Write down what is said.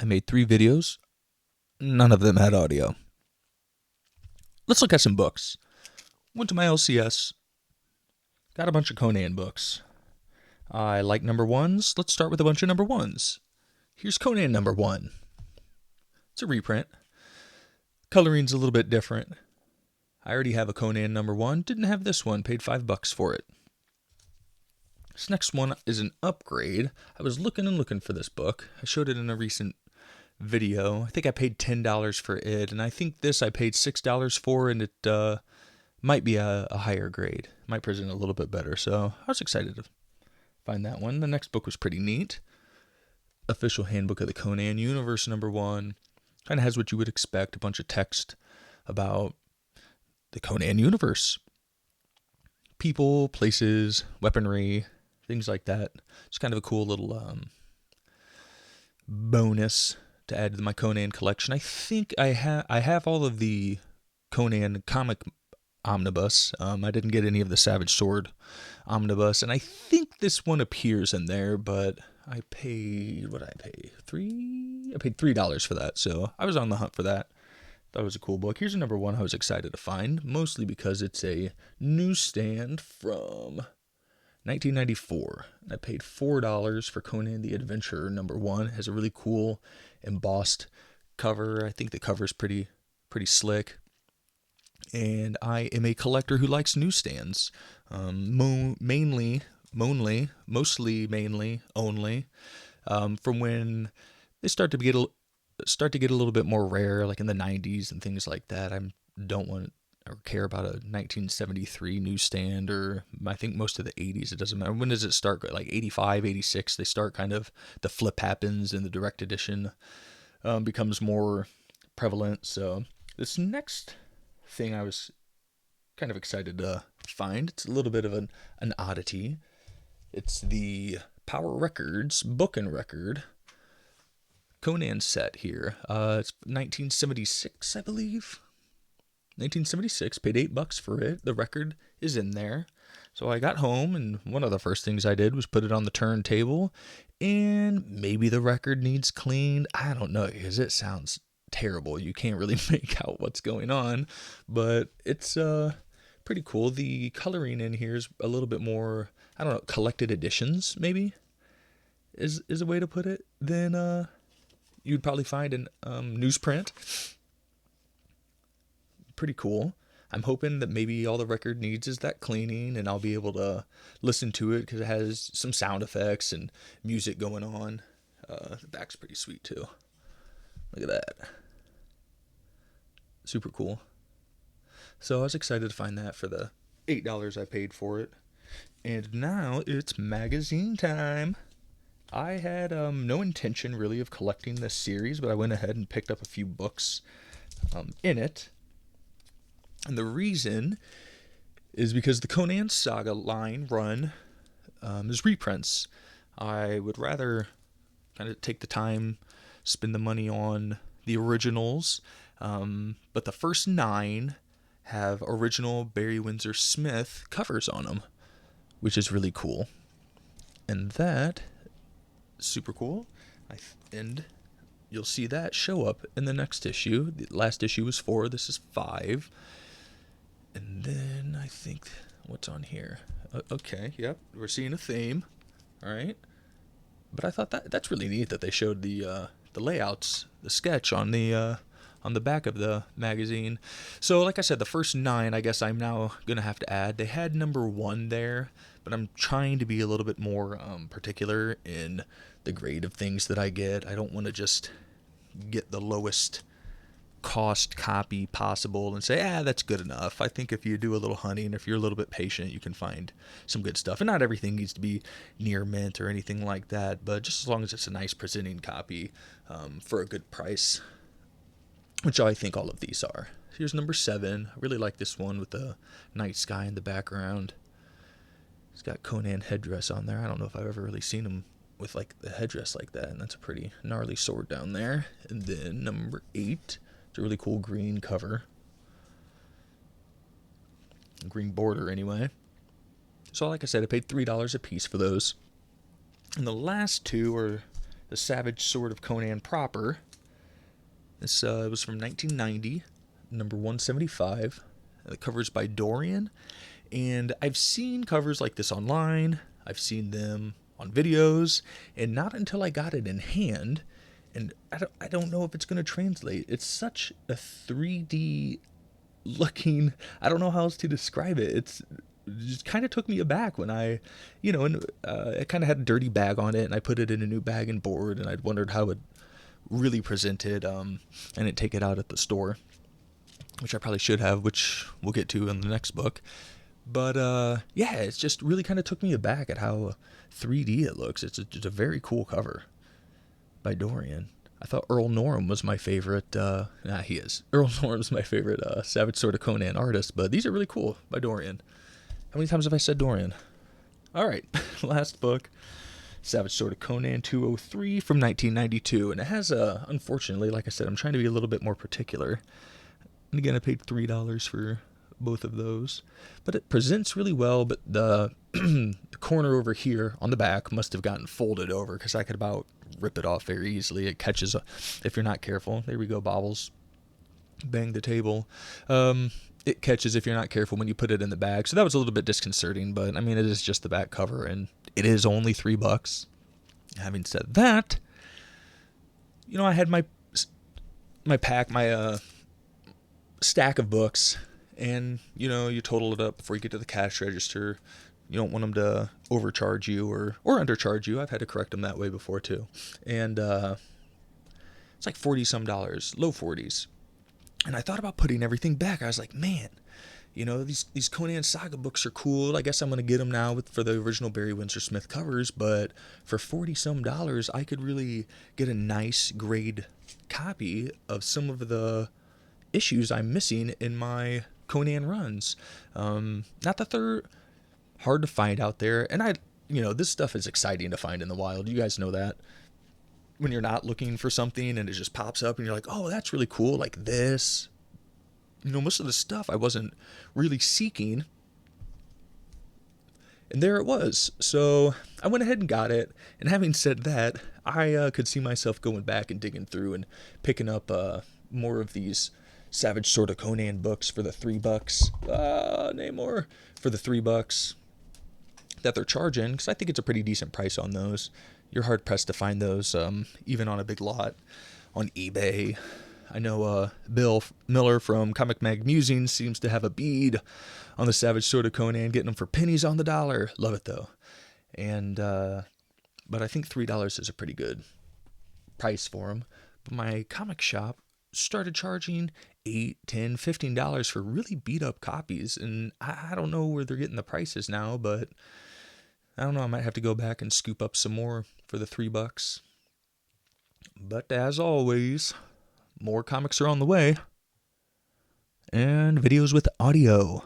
I made 3 videos. None of them had audio. Let's look at some books. Went to my LCS. Got a bunch of Conan books. I like number ones. Let's start with a bunch of number ones. Here's Conan number 1. It's a reprint. Coloring's a little bit different. I already have a Conan number 1. Didn't have this one. Paid $5 for it. This next one is an upgrade. I was looking for this book. I showed it in a recent video. I think I paid $10 for it, and I think this I paid $6 for, and it might be a higher grade. Might present a little bit better, so I was excited to find that one. The next book was pretty neat. Official Handbook of the Conan Universe number 1. Kind of has what you would expect, a bunch of text about the Conan universe. People, places, weaponry, things like that. It's kind of a cool little bonus to add to my Conan collection. I think I have all of the Conan comic omnibus. I didn't get any of the Savage Sword omnibus, and I think this one appears in there, but I paid, what did I pay? I paid $3 for that, so I was on the hunt for that. That was a cool book. Here's a number 1 I was excited to find, mostly because it's a newsstand from 1994. I paid $4 for Conan the Adventurer number 1. It has a really cool embossed cover. I think the cover's pretty slick. And I am a collector who likes newsstands. Mostly only from when they start to get a little bit more rare, like in the 90s and things like that. I don't want or care about a 1973 newsstand, or I think most of the 80s. It doesn't matter. When does it start? Like 85, 86, they start kind of, the flip happens and the direct edition becomes more prevalent. So this next thing I was kind of excited to find. It's a little bit of an oddity. It's the Power Records Book and Record Conan set here. It's 1976, I believe. 1976. Paid $8 for it. The record is in there. So I got home, and one of the first things I did was put it on the turntable. And maybe the record needs cleaned. I don't know, because it sounds terrible. You can't really make out what's going on, but it's pretty cool. The coloring in here is a little bit more, I don't know, collected editions maybe is a way to put it, than you'd probably find in newsprint. Pretty cool. I'm hoping that maybe all the record needs is that cleaning, and I'll be able to listen to it because it has some sound effects and music going on. The back's pretty sweet too. Look at that. Super cool. So I was excited to find that for the $8 I paid for it. And now it's magazine time. I had no intention really of collecting this series, but I went ahead and picked up a few books in it. And the reason is because the Conan Saga line run is reprints. I would rather kind of take the time, spend the money on the originals, but the first 9 have original Barry Windsor Smith covers on them, which is really cool. And that is super cool. And you'll see that show up in the next issue. The last issue was 4. This is 5. And then I think, what's on here? Okay, yep, we're seeing a theme. All right. But I thought that's really neat that they showed the layouts, the sketch on the back of the magazine. So like I said, the first 9, I guess I'm now going to have to add. They had number 1 there, but I'm trying to be a little bit more particular in the grade of things that I get. I don't want to just get the lowest cost copy possible and say, that's good enough. I think if you do a little hunting, if you're a little bit patient, you can find some good stuff. And not everything needs to be near mint or anything like that, but just as long as it's a nice presenting copy for a good price, which I think all of these are. Here's number 7. I really like this one with the night sky in the background. It's got Conan headdress on there. I don't know if I've ever really seen him with like the headdress like that, and that's a pretty gnarly sword down there. And then number 8. It's a really cool green cover. Green border, anyway. So like I said, I paid $3 a piece for those. And the last 2 are The Savage Sword of Conan proper. This was from 1990, number 175. The cover's by Dorian. And I've seen covers like this online. I've seen them on videos. And not until I got it in hand, and I don't know if it's going to translate. It's such a 3D looking, I don't know how else to describe it. It just kind of took me aback when it kind of had a dirty bag on it, and I put it in a new bag and board, and I'd wondered how it really presented, and I'd take it out at the store, which I probably should have, which we'll get to in the next book. But yeah, it's just really kind of took me aback at how 3D it looks. It's a very cool cover by Dorian. I thought Earl Norem was my favorite. He is. Earl Norem's my favorite Savage Sword of Conan artist, but these are really cool by Dorian. How many times have I said Dorian? All right, last book, Savage Sword of Conan 203 from 1992, and it has unfortunately, like I said, I'm trying to be a little bit more particular. And again, I paid $3 for both of those, but it presents really well. But the the corner over here on the back must have gotten folded over, because I could about rip it off very easily. It catches if you're not careful. There we go, Bobbles. Bang the table. It catches if you're not careful when you put it in the bag. So that was a little bit disconcerting, but I mean, it is just the back cover, and it is only $3. Having said that, I had my pack, my stack of books, and you total it up before you get to the cash register. You don't want them to overcharge you or undercharge you. I've had to correct them that way before too. And it's like 40 some dollars, low 40s. And I thought about putting everything back. I was like, man, these Conan Saga books are cool. I guess I'm going to get them now for the original Barry Windsor Smith covers, but for 40 some dollars, I could really get a nice grade copy of some of the issues I'm missing in my Conan runs. Not that they're hard to find out there, and this stuff is exciting to find in the wild. You guys know that. When you're not looking for something and it just pops up and you're like, oh, that's really cool, like this. Most of the stuff I wasn't really seeking, and there it was. So I went ahead and got it, and having said that, I could see myself going back and digging through and picking up more of these Savage Sword of Conan books for the $3. Namor for the $3 that they're charging, because I think it's a pretty decent price on those. You're hard pressed to find those, even on a big lot on eBay. I know Bill Miller from Comic Mag Musings seems to have a bead on the Savage Sword of Conan, getting them for pennies on the dollar. Love it though. And but I think $3 is a pretty good price for them. But my comic shop started charging $8, $10, $15 for really beat up copies, and I don't know where they're getting the prices now, but I don't know. I might have to go back and scoop up some more for the $3. But as always, more comics are on the way, and videos with audio.